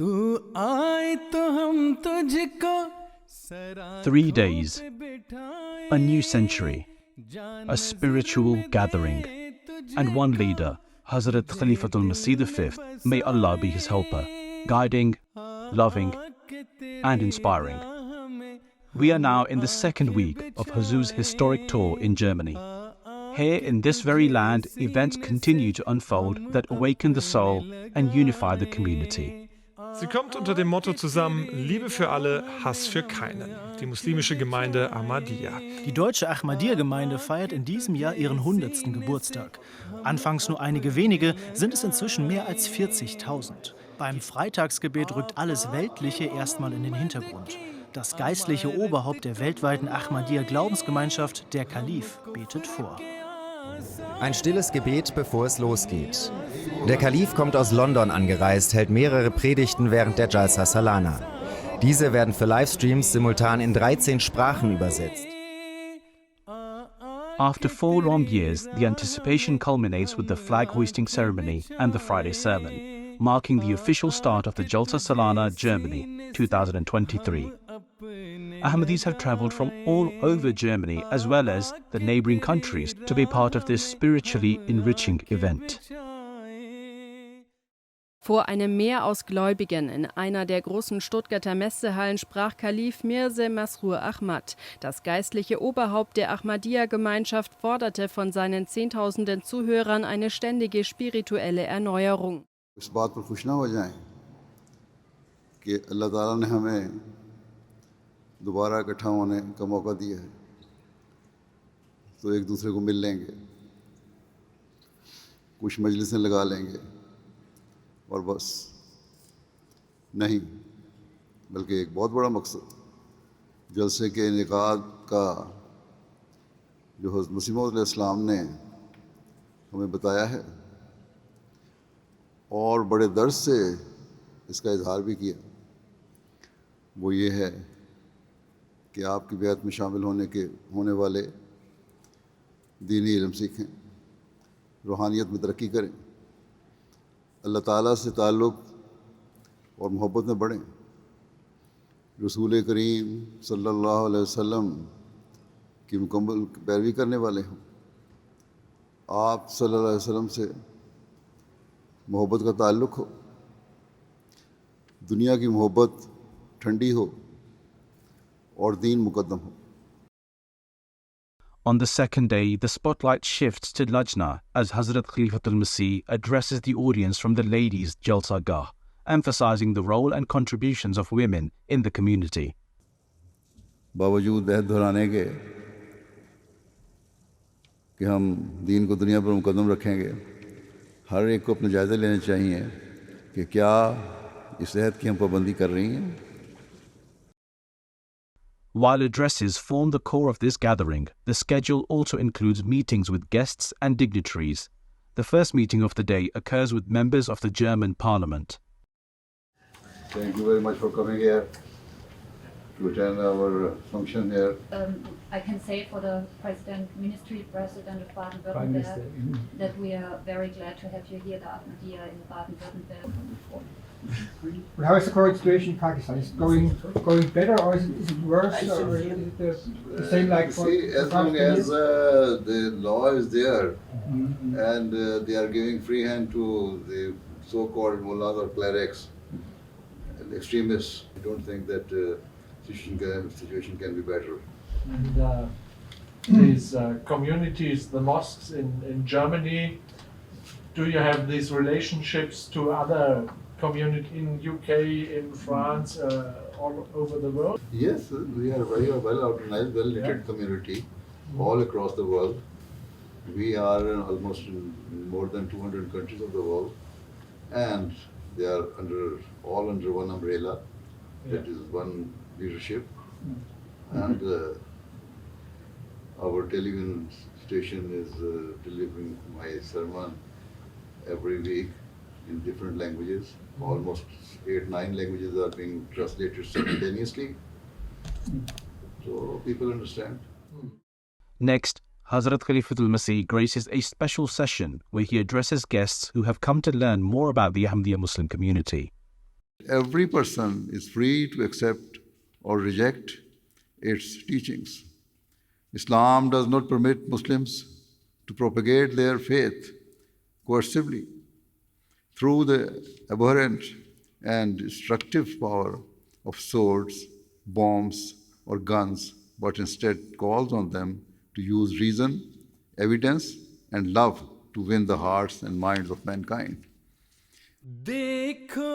3 days, a new century, a spiritual gathering, and one leader, Hazrat Khalifatul Masih V, may Allah be his helper, guiding, loving, and inspiring. We are now in the second week of Huzoor's historic tour in Germany. Here in this very land, events continue to unfold that awaken the soul and unify the community. Sie kommt unter dem Motto zusammen: Liebe für alle, Hass für keinen. Die muslimische Gemeinde Ahmadiyya. Die deutsche Ahmadiyya-Gemeinde feiert in diesem Jahr ihren 100. Geburtstag. Anfangs nur einige wenige, sind es inzwischen mehr als 40.000. Beim Freitagsgebet rückt alles Weltliche erstmal in den Hintergrund. Das geistliche Oberhaupt der weltweiten Ahmadiyya-Glaubensgemeinschaft, der Kalif, betet vor. Ein stilles Gebet, bevor es losgeht. Der Kalif kommt aus London angereist, hält mehrere Predigten während der Jalsa Salana. Diese werden für Livestreams simultan in 13 Sprachen übersetzt. After 4 long years, the anticipation culminates with the flag hoisting ceremony and the Friday sermon, marking the official start of the Jalsa Salana Germany 2023. Ahmadis have travelled from all over Germany as well as the neighbouring countries to be part of this spiritually enriching event. Vor einem Meer aus Gläubigen in einer der großen Stuttgarter Messehallen sprach Kalif Mirza Masroor Ahmad. Das geistliche Oberhaupt der Ahmadiyya-Gemeinschaft forderte von seinen Zehntausenden Zuhörern eine ständige spirituelle Erneuerung. दोबारा इकट्ठा होने का मौका दिया है तो एक दूसरे को मिल लेंगे कुछ मजलिसें लगा लेंगे और बस नहीं बल्कि एक बहुत बड़ा मकसद जलसे के इनेकाद का जो हज़रत मसीह मौऊद अलैहिस्सलाम ने हमें बताया है और बड़े दर्द से इसका इजहार भी किया वो ये है कि आपकी बैत में शामिल होने वाले दीनी इल्म सीखें, रूहानियत में तरक्की करें, अल्लाह ताला से ताल्लुक़ और मोहब्बत में बढ़ें, रसूल करीम सल्लल्लाहु अलैहि वसल्लम की मुकम्मल पैरवी करने वाले हों, आप सल्लल्लाहु अलैहि वसल्लम से मोहब्बत का ताल्लुक़ हो, दुनिया की मोहब्बत ठंडी हो और दीन मुकद्दम हो. On the second day, the spotlight shifts to Lajna as Hazrat Khalifatul Masih addresses the audience from the ladies' Jalsa Gah, emphasizing the role and contributions of women in the community. बावजूद दहद दोहराने के कि हम दीन को दुनिया पर मुकद्दम रखेंगे, हर एक को अपना जायज़ा लेना चाहिए कि क्या इस अहद की हम पाबंदी कर रही हैं. While addresses form the core of this gathering, the schedule also includes meetings with guests and dignitaries. The first meeting of the day occurs with members of the German Parliament. Thank you very much for coming here to attend our function here. I can say for the Ministry President of Baden-Württemberg that we are very glad to have you here, the Ahmadiyya in Baden-Württemberg. But how is the current situation in Pakistan? Is it going better or is it worse? Or is it the same like for as long as the law is there and they are giving free hand to the so-called mullahs or clerics and extremists, I don't think that situation can be better. And these communities, the mosques in Germany, do you have these relationships to other community in UK, in France, all over the world? Yes, we are a very well organized, well knitted community all across the world. We are almost in more than 200 countries of the world, and they are all under one umbrella. That is one leadership, and our television station is delivering my sermon every week in different languages. Almost 8-9 languages are being translated simultaneously, so people understand. Next, Hazrat Khalifatul Masih graces a special session where he addresses guests who have come to learn more about the Ahmadiyya Muslim community. Every person is free to accept or reject its teachings. Islam does not permit Muslims to propagate their faith coercively through the abhorrent and destructive power of swords, bombs, or guns, but instead calls on them to use reason, evidence, and love to win the hearts and minds of mankind. देखो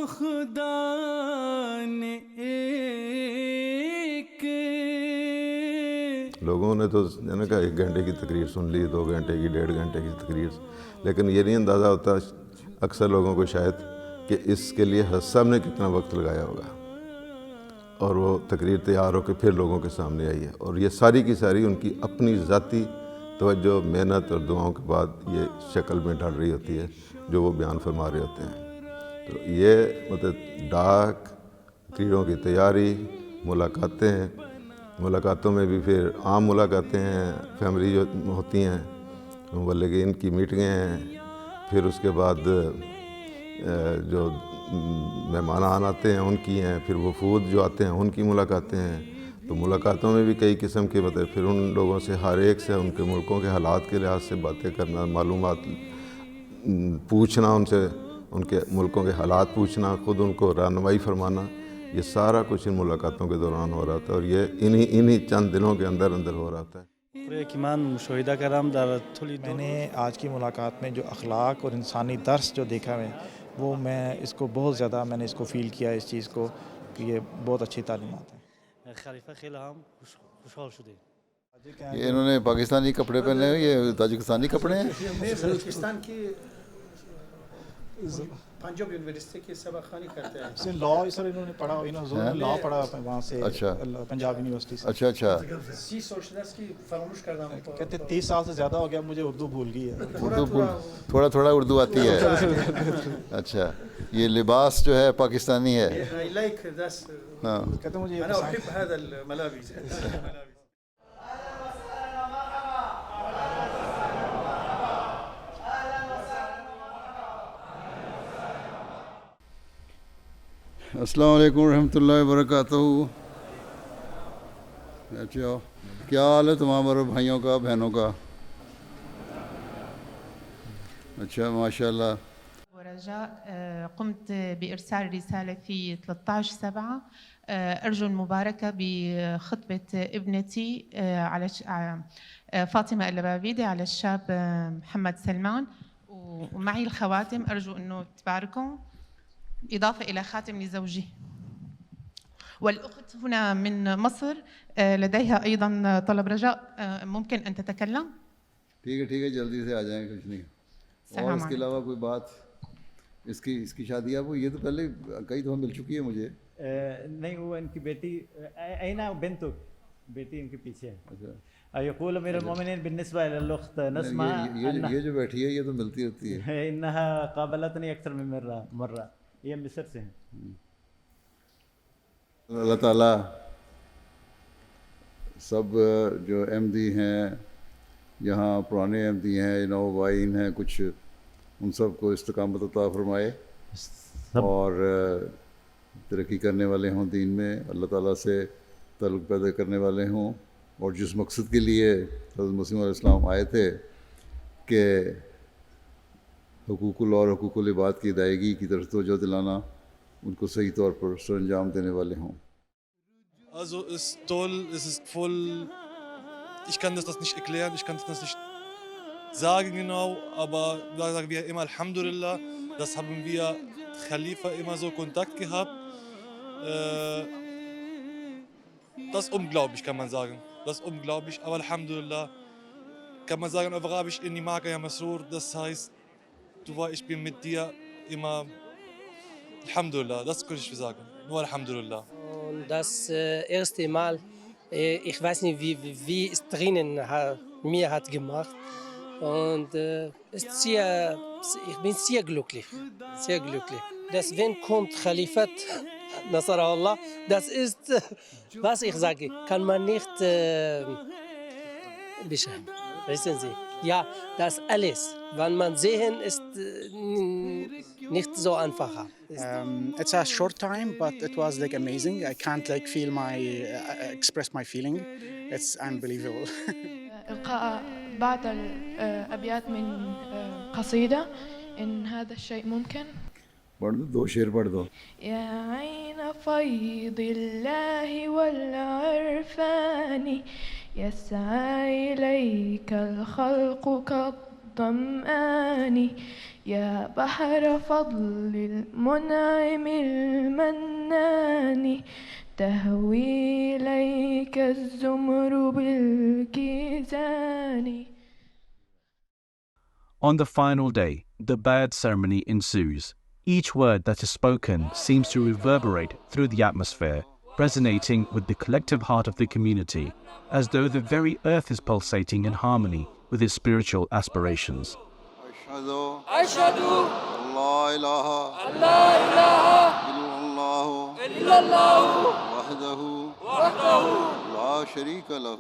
खुदा ने एक लोगों ने तो मैंने कहा 1 घंटे की तकरीर सुन ली, 2 घंटे की, 1.5 घंटे की तकरीर, लेकिन ये नहीं अंदाज़ा होता अक्सर लोगों को शायद कि इसके लिए हज़रत साहब ने कितना वक्त लगाया होगा और वो तकरीर तैयार होकर फिर लोगों के सामने आई है। और ये सारी की सारी उनकी अपनी ज़ाती तवज्जो, मेहनत और दुआओं के बाद ये शक्ल में ढल रही होती है जो वो बयान फरमा रहे होते हैं। तो ये मतलब डाक, तकरीरों की तैयारी, मुलाकातों में भी फिर आम मुलाकातें हैं, फैमिली जो होती हैं, बोले कि इनकी मीटिंगें हैं, फिर उसके बाद जो मेहमान आते हैं उनकी हैं, फिर वफूद जो आते हैं उनकी मुलाकातें हैं। तो मुलाकातों में भी कई किस्म के मतलब फिर उन लोगों से हर एक से उनके मुल्कों के हालात के लिहाज से बातें करना, मालूमात पूछना, उनसे उनके मुल्कों के हालात पूछना, ख़ुद उनको रहनुमाई फरमाना, ये सारा कुछ इन मुलाकातों के दौरान हो रहा था और ये इन्हीं चंद दिनों के अंदर अंदर हो रहा था। मैंने आज की मुलाकात में जो अखलाक और इंसानी दर्स जो देखा है वो मैं इसको बहुत ज़्यादा मैंने इसको फ़ील किया इस चीज़ को कि ये बहुत अच्छी तालीमात है। ये इन्होंने पाकिस्तानी कपड़े पहने हुए, ये ताजिकिस्तानी कपड़े हैं। बलूचिस्तान की पंजाब यूनिवर्सिटी की सबखानी करते हैं। इसने लॉ सर इन्होंने पढ़ा, इन्होंने लॉ पढ़ा वहाँ से, अच्छा, पंजाब यूनिवर्सिटी से। अच्छा अच्छा। सी सोशलिस्ट की फरामोश कर रहा हूँ। कहते 30 साल से ज़्यादा हो गया, मुझे उर्दू भूल गई है। थोड़ा थोड़ा उर्दू आती है। अच्छा, ये लिबास जो है पाकिस्तानी है। हाँ, कहते मुझे अस्सलाम वालेकुम रहमतुल्लाहि व बरकातहू। अच्छा, क्या हाल है तमाम अरब भाइयों का, बहनों का? अच्छा माशाल्लाह। ورجاء قمت بإرسال رسالة في 13/7. أرجو المباركة بخطبة ابنتي على فاطمة اللبابيدي على الشاب محمد سلمان، ومعي الخواتم أرجو أنه تباركوا، إضافة إلى خاتم لزوجي. والأخت هنا من مصر لديها أيضا طلب، رجاء ممكن أن تتكلم؟ ठीक है जल्दी से आ जाएंगे, कुछ नहीं। और इसके अलावा कोई बात? इसकी शादी अब ये तो पहले कई दफ़ा मिल चुकी है मुझे। नहीं, वो इनकी बेटी ऐना बेंतु, बेटी इनके पीछे है। अच्छा, यक़ूल अमीरुल मोमिनीन बिन्निस्बा इलल-उख्त नस्मा, ये जो बैठी है ये तो मिलती रहती है। इन्नहा क़ाबलतनी अक्सर मिन मर्रा, ये मिस्र से हैं। अल्लाह ताला सब जो एमडी हैं यहाँ, पुराने एमडी हैं, नौवाइन हैं कुछ, उन सब को इस्तकामत अता फरमाए और तरक्की करने वाले हों दीन में, अल्लाह ताला से ताल्लुक़ पैदा करने वाले हों, और जिस मकसद के लिए हज़रत मसीह अलैहिस्सलाम आए थे कि हुकूकुल और हुकूकुल इबाद की अदायगी की तरफ तवज्जो दिलाना, उनको सही तौर पर सरअंजाम देने वाले हों। Also ist toll, es ist voll, ich kann das nicht erklären, ich kann das nicht sagen genau, aber da sagen wir immer Alhamdulillah, das haben wir Khalifa immer so Kontakt gehabt. Das ist unglaublich, kann man sagen. Das ist unglaublich, aber Alhamdulillah kann man sagen, auf Arabisch inni maka ya Masroor, das heißt, ich bin mit dir immer Alhamdulillah, das kann ich sagen, nur Alhamdulillah. Und das erste Mal, ich weiß nicht, wie es drinnen mir hat gemacht. Und ich bin sehr glücklich, sehr glücklich. Deswegen kommt Khalifat Nasrallah, das ist, was ich sage, kann man nicht beschreiben. Wissen Sie? Ja, das alles, wenn man sehen, ist nicht so einfacher. It's a short time, but it was like amazing. I can't like feel my express my feeling. It's unbelievable. إلقاء بعض الأبيات من قصيدة إن هذا الشيء ممكن. दो शेर पढ़ दो. يا عين فيض الله والعرفان يسعى إليك الخلق كالظمآن يا بحر فضل المنعم المنان تهوي إليك الزمر بالكيزان. On the final day, the bay'at ceremony ensues. Each word that is spoken seems to reverberate through the atmosphere, resonating with the collective heart of the community, as though the very earth is pulsating in harmony with its spiritual aspirations. أشهد لا إله إلا الله وحده لا شريك له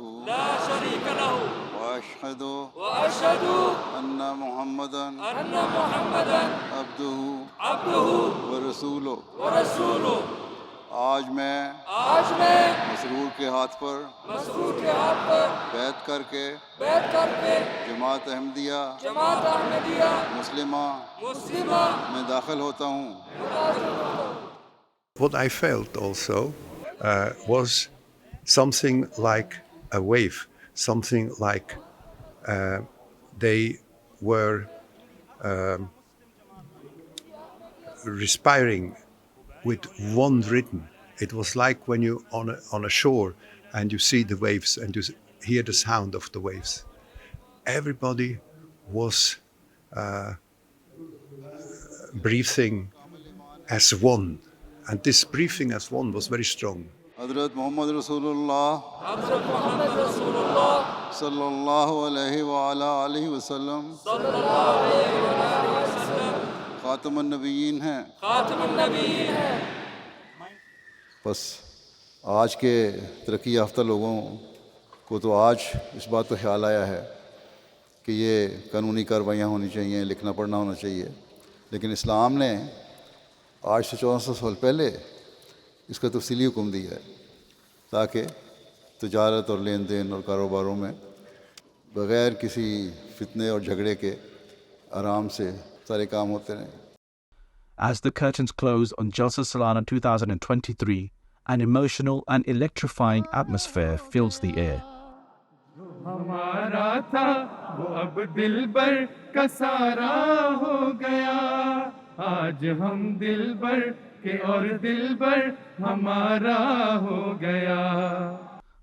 وأشهد أن محمدا عبده ورسوله. आज मैं मसरूर के हाथ पर बैत करके जमात अहमदिया मुस्लिमा में दाखिल होता हूँ. What I felt also was something like a wave, something like they were respiring with one rhythm. It was like when you on a shore and you see the waves and you hear the sound of the waves. Everybody was breathing as one, and this breathing as one was very strong. हज़रत मोहम्मद रसूलुल्लाह सल्लल्लाहु अलैहि वालैहि वसल्लम खातमुन नबिय्यीन हैं. बस आज के तरक्की याफ्ता लोगों को तो आज इस बात का ख्याल आया है कि ये कानूनी कार्रवाइयाँ होनी चाहिए, लिखना पढ़ना होना चाहिए, लेकिन इस्लाम ने आज से 1400 साल पहले इसका तफसीली हुक्म दिया है ताकि तजारत और लेन देन और कारोबारों में बग़ैर किसी फितने और झगड़े के आराम से सारे काम होते रहें. As the curtains close on Jalsa Salana 2023, an emotional and electrifying atmosphere fills the air. हमारा था वो अब दिलबर का सारा हो गया, आज हम दिलबर के और दिलबर हमारा हो गया.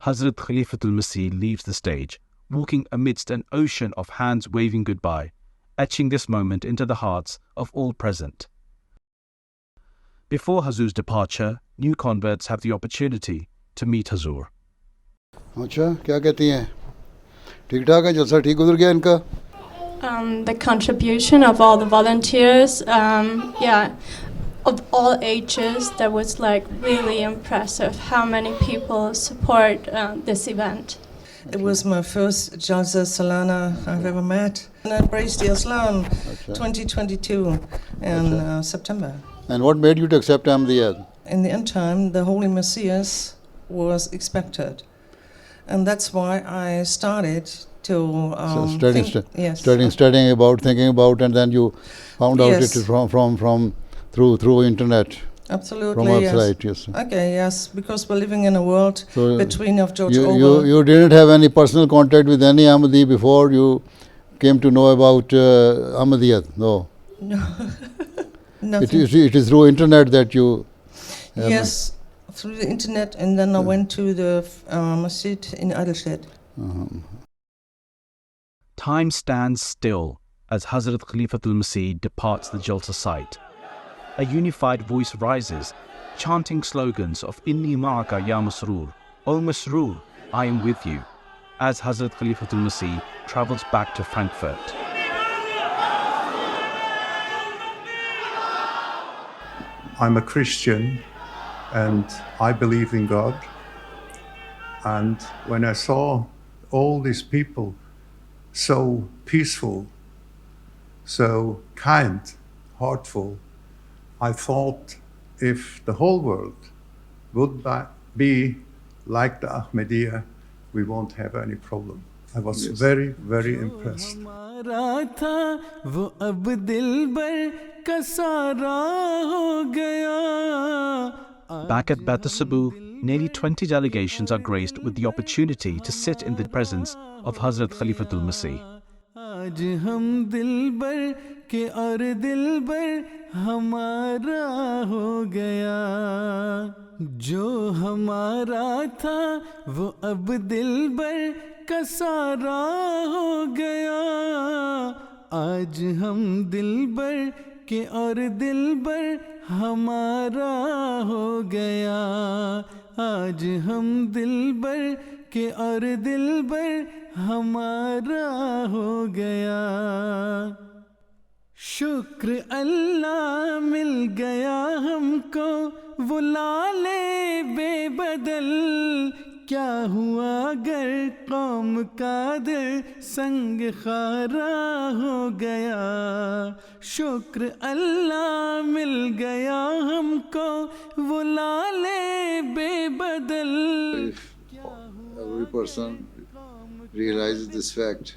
Hazrat Khalifatul Masih leaves the stage, walking amidst an ocean of hands waving goodbye, etching this moment into the hearts of all present. Before Huzoor's departure, new converts have the opportunity to meet Huzoor. अच्छा, क्या कहती हैं? ठीक ठाक है, जलसा ठीक गुजर गया इनका? The contribution of all the volunteers, of all ages, that was like really impressive how many people support this event. It was my first Jalsa Salana I've ever met. And I embraced Islam 2022 in September. And what made you to accept Ahmadiyya? In the end time, the Holy Messiah was expected. And that's why I started to studying about, thinking about, and then you found out it from through internet. Absolutely, from website, yes. Okay, yes, because we're living in a world between of George Orwell. You didn't have any personal contact with any Ahmadi before you came to know about Ahmadiyya, no? No, nothing. It is through internet that you... Yes, through the internet, and then I went to the masjid in Adelstedt. Time stands still as Hazrat Khalifatul Masih departs the Jalsa site. A unified voice rises, chanting slogans of Inni Ma'aka Ya Masroor, O Masroor, I am with you, as Hazrat Khalifatul Masih travels back to Frankfurt. I'm a Christian and I believe in God. And when I saw all these people so peaceful, so kind, heartful, I thought if the whole world would be like the Ahmadiyya, we won't have any problem. I was very, very impressed. Back at Bat Sabu, nearly 20 delegations are graced with the opportunity to sit in the presence of Hazrat Khalifatul Masih. आज हम दिलबर के और दिलबर हमारा हो गया जो हमारा था वो अब दिलबर का सारा हो गया आज हम दिलबर के और दिलबर हमारा हो गया आज हम दिलबर के और दिलबर हमारा हो गया शुक्र अल्लाह मिल गया हमको वो लाले बेबदल क्या हुआ अगर कौम का दिल संग खारा हो गया शुक्र अल्लाह मिल गया हमको वो लाले बेबदल Every person realizes this fact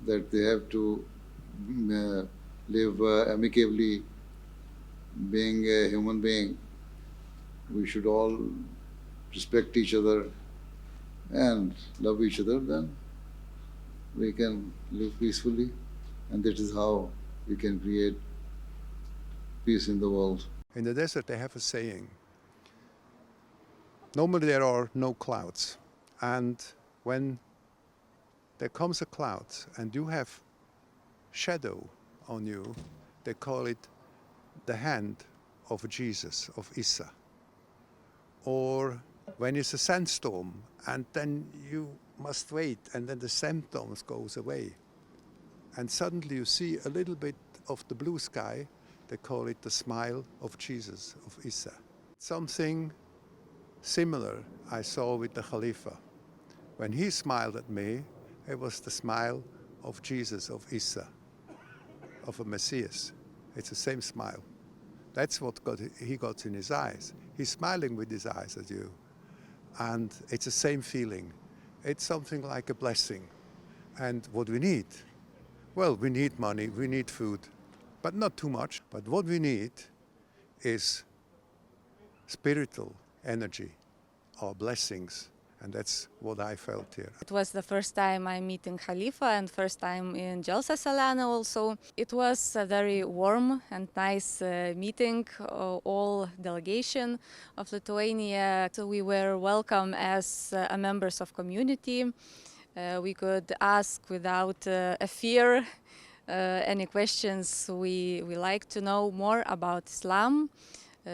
that they have to live amicably, being a human being. We should all respect each other and love each other, then we can live peacefully, and that is how we can create peace in the world. In the desert they have a saying, normally there are no clouds, and when there comes a cloud and you have shadow on you, they call it the hand of Jesus, of Isa. Or when it's a sandstorm and then you must wait and then the sandstorm goes away and suddenly you see a little bit of the blue sky, they call it the smile of Jesus, of Isa. Something similar I saw with the Khalifa. When he smiled at me, it was the smile of Jesus, of Isa, of a Messias. It's the same smile. That's what he got in his eyes. He's smiling with his eyes at you. And it's the same feeling. It's something like a blessing. And what we need? Well, we need money, we need food, but not too much. But what we need is spiritual energy, or blessings. And that's what I felt here. It was the first time I'm meeting Khalifa and first time in Jalsa Salana also. It was a very warm and nice meeting, all delegation of Lithuania. So we were welcome as members of community. We could ask without a fear any questions. We like to know more about Islam.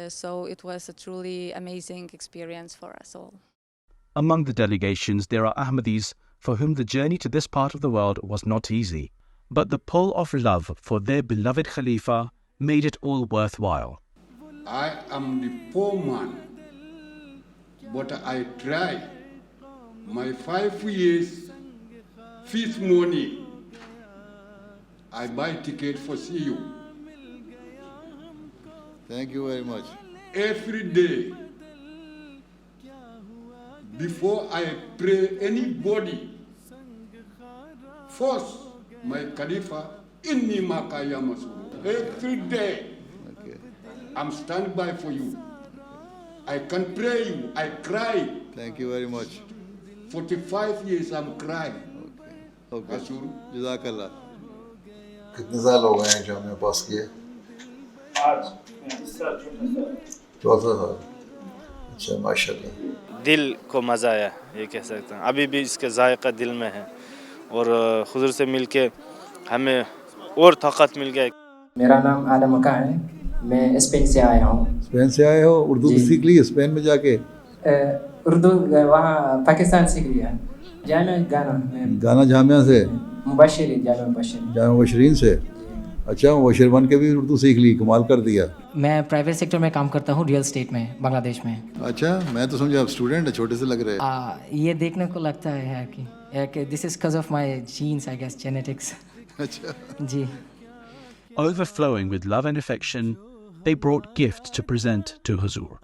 So it was a truly amazing experience for us all. Among the delegations, there are Ahmadis for whom the journey to this part of the world was not easy, but the pull of love for their beloved Khalifa made it all worthwhile. I am the poor man, but I try. My 5 years fees money, I buy ticket for see you. Thank you very much. Every day, before I pray anybody, first my Khalifa inni makaya masuru. Every day, I'm standing by for you. I can pray you, I cry. Thank you very much. 45 years I'm crying. Okay. Jazakallah. कितने साल हो गए हैं जो हमने पास किए? आज 14 साल. अच्छा माशाल्लाह. दिल को मज़ा आया ये कह सकते हैं. अभी भी इसका जायका दिल में है और हुजूर से मिलके हमें और ताकत मिल गया. मेरा नाम आदम अका है. मैं स्पेन से आया हूँ. स्पेन से आए हो? उर्दू सीख ली स्पेन में जाके? उर्दू वहाँ पाकिस्तान सीख लिया. जामिया गाना जामिया से? मुबशिरीन जामिया मुबशिरीन से. अच्छा मुबशिर बन के भी उर्दू सीख ली. कमाल कर दिया. मैं प्राइवेट सेक्टर में काम करता हूँ रियल एस्टेट में बांग्लादेश में. अच्छा मैं तो समझा आप स्टूडेंट है. छोटे से लग रहे हैं. ये देखने को लगता है कि this is because of my genes I guess genetics. अच्छा जी. Overflowing with love and affection, they brought gifts to present to Huzoor.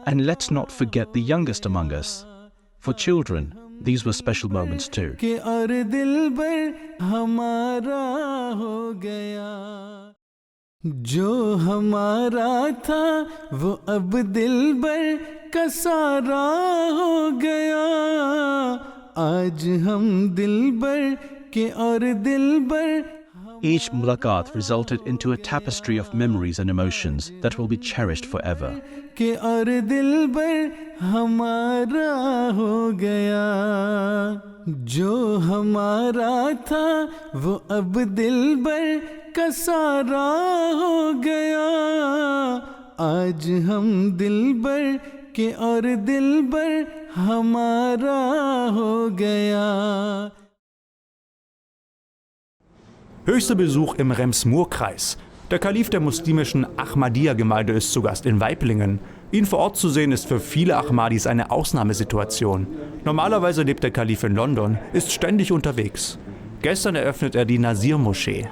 And let's not forget the youngest among us. For children, these were special moments too. जो हमारा था वो अब दिलबर का सारा हो गया आज हम दिलबर के और दिलबर. Each mulaqat resulted into a tapestry of memories and emotions that will be cherished forever. के और दिलबर हमारा हो गया जो हमारा था वो अब दिलबर का सारा हो गया आज हम दिलबर के और दिलबर हमारा हो गया. Höchster Besuch im Rems-Murr-Kreis. Der Kalif der muslimischen Ahmadiyya-Gemeinde ist zu Gast in Waiblingen. Ihn vor Ort zu sehen ist für viele Ahmadis eine Ausnahmesituation. Normalerweise lebt der Kalif in London, ist ständig unterwegs. Gestern eröffnet er die Nasir-Moschee.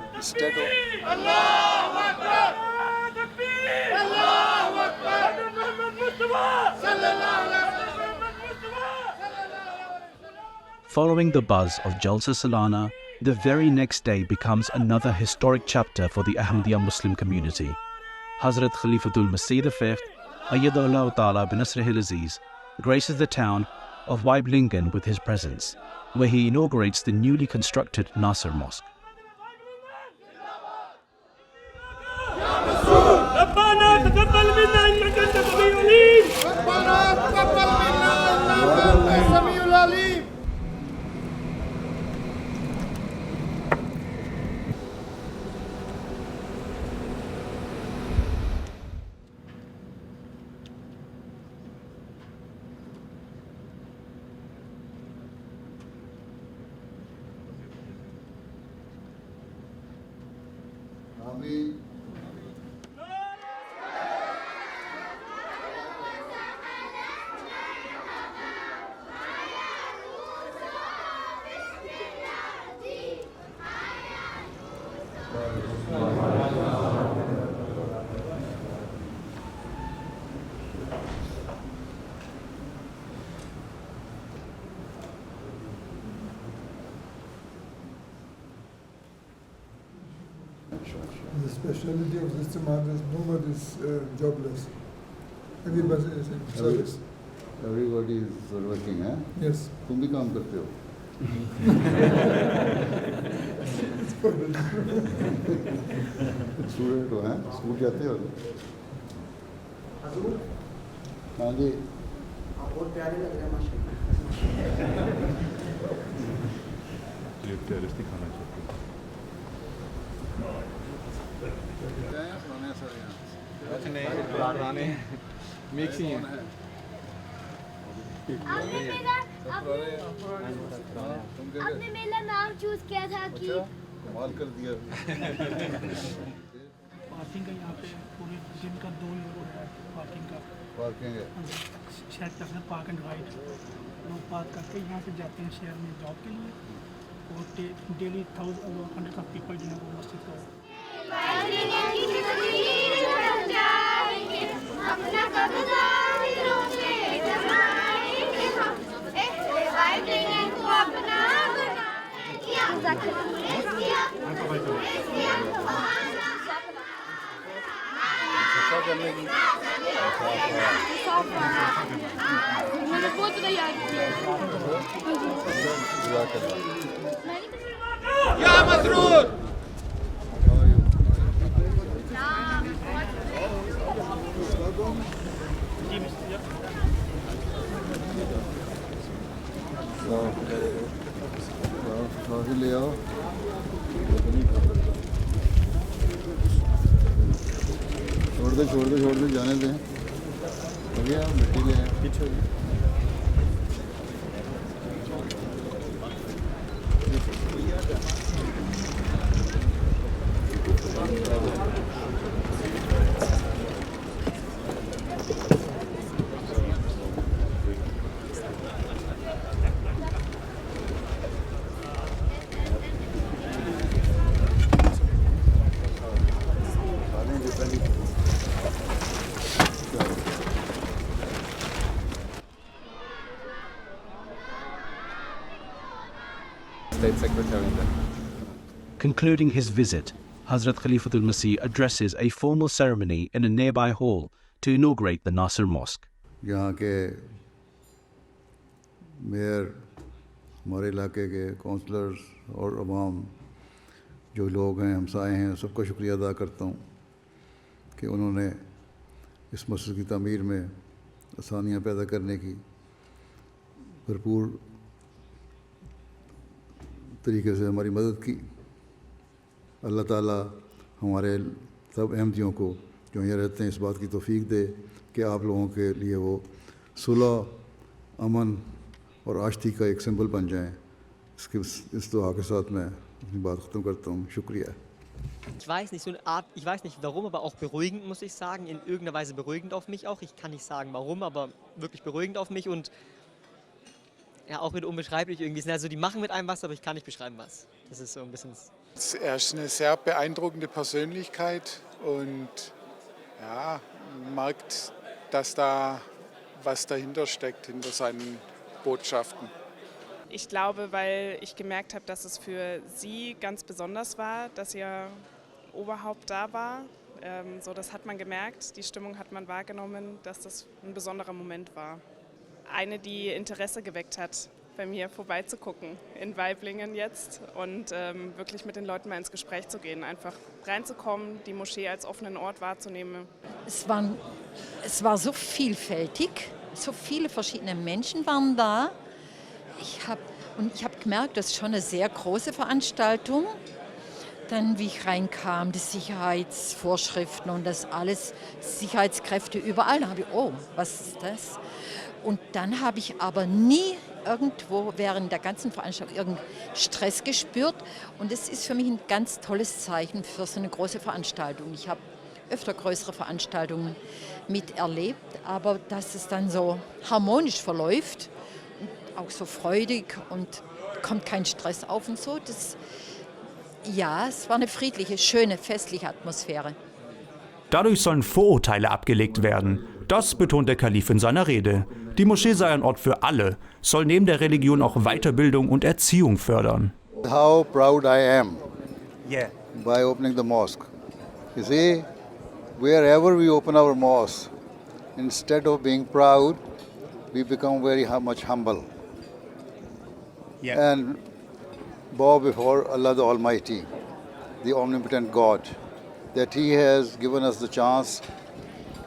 Following the buzz of Jalsa Salana, the very next day becomes another historic chapter for the Ahmadiyya Muslim community. Hazrat Khalifatul Masih V, Ayyadullah Ta'ala bin Nasrihil Aziz, graces the town of Waiblingen with his presence, where he inaugurates the newly constructed Nasr Mosque. The speciality of this Jamaat is nobody is jobless. Everybody is in service. Everybody is working, huh? Yes. तुम भी काम करते हो? Student हो हैं? School जाते हो? हाँ जी. बहुत प्यारे लग रहे हैं माशाल्लाह. ये टेररिस्ट खाना चाहते हैं. कुछ नहीं पुराने मिक्स ही हैं. आपने मेरा नाम चूज किया था कि कमाल कर दिया. पार्किंग का यहाँ पे पूरे दिन का 2 यूरो है पार्किंग का. पार्किंग है. शायद तक पार्क एंड राइड लोग पार्क करके यहाँ से जाते हैं शहर में जॉब के लिए और डेली 100 ऑफ पीपल जो है वो मस्जिद को मैंने बहुत ज़्यादा याद किया. या मसरूर. कॉफी ले आओ. छोड़ दे जाने दें. हो गया मिट्टी ले आए. पीछे State Secretary there. Concluding his visit, Hazrat Khalifatul Masih addresses a formal ceremony in a nearby hall to inaugurate the Nasr Mosque. यहाँ के मेयर, हमारे इलाके के काउंसलर्स और अवाम जो लोग हैं, हमसाए हैं, सबका शुक्रिया अदा करता हूँ कि उन्होंने इस मस्जिद की तामीर में आसानियाँ पैदा करने की भरपूर तरीके से हमारी मदद की। अल्लाह ताला हमारे सब अहमदियों को जो यहाँ रहते हैं इस बात की तौफीक दे कि आप लोगों के लिए वो सुलह, अमन और आश्ती का एक सिंबल बन जाएं। इस दुआ के साथ मैं अपनी बात ख़त्म करता हूँ। शुक्रिया। Ich weiß nicht, so eine Art, ich weiß nicht warum, aber auch beruhigend, muss ich sagen. In irgendeiner Weise beruhigend auf mich auch. Ich kann nicht sagen warum, aber wirklich beruhigend auf mich und ja, auch wieder unbeschreiblich irgendwie. Also die machen mit einem was, aber ich kann nicht beschreiben was. Das ist so ein bisschen... Er ist eine sehr beeindruckende Persönlichkeit und ja, man merkt, dass da was dahinter steckt, hinter seinen Botschaften. Ich glaube, weil ich gemerkt habe, dass es für sie ganz besonders war, dass ihr Oberhaupt da war. So, das hat man gemerkt, die Stimmung hat man wahrgenommen, dass das ein besonderer Moment war. Eine, die Interesse geweckt hat, bei mir vorbeizugucken in Waiblingen jetzt und wirklich mit den Leuten mal ins Gespräch zu gehen, einfach reinzukommen, die Moschee als offenen Ort wahrzunehmen. Es war so vielfältig, so viele verschiedene Menschen waren da. Ich habe gemerkt, das ist schon eine sehr große Veranstaltung. Dann, wie ich reinkam, die Sicherheitsvorschriften und das alles, Sicherheitskräfte überall, dann habe ich, oh, was ist das? Und dann habe ich aber nie irgendwo während der ganzen Veranstaltung irgendeinen Stress gespürt. Und es ist für mich ein ganz tolles Zeichen für so eine große Veranstaltung. Ich habe öfter größere Veranstaltungen miterlebt, aber dass es dann so harmonisch verläuft, auch so freudig und kommt kein Stress auf und so. Ja, es war eine friedliche, schöne, festliche Atmosphäre. Dadurch sollen Vorurteile abgelegt werden. Das betont der Kalif in seiner Rede. Die Moschee sei ein Ort für alle, soll neben der Religion auch Weiterbildung und Erziehung fördern. How proud I am Yeah. by opening the mosque. You see, wherever we open our mosque, instead of being proud, we become very much humble. Yeah. And bow before Allah the Almighty, the omnipotent God, that He has given us the chance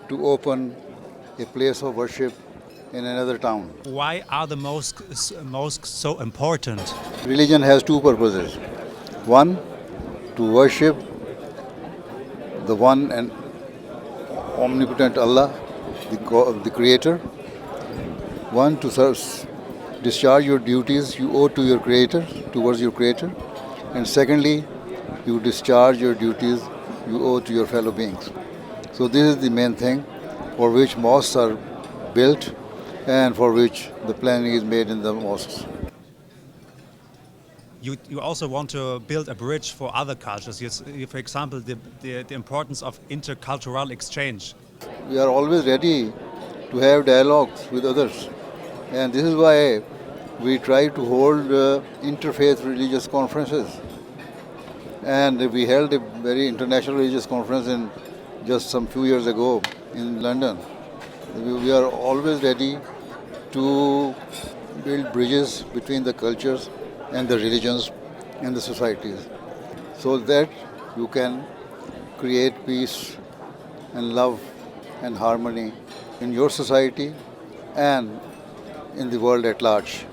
to open a place of worship in another town. Why are the mosques so important? Religion has two purposes. One, to worship the one and omnipotent Allah, the Creator. One, to discharge your duties you owe to your Creator, towards your Creator. And secondly, you discharge your duties you owe to your fellow beings. So this is the main thing for which mosques are built and for which the planning is made in the mosques. You also want to build a bridge for other cultures. Yes, for example, the importance of intercultural exchange. We are always ready to have dialogues with others. And this is why we try to hold interfaith religious conferences. And we held a very international religious conference in just some few years ago in London. We are always ready to build bridges between the cultures and the religions and the societies, so that you can create peace and love and harmony in your society and in the world at large.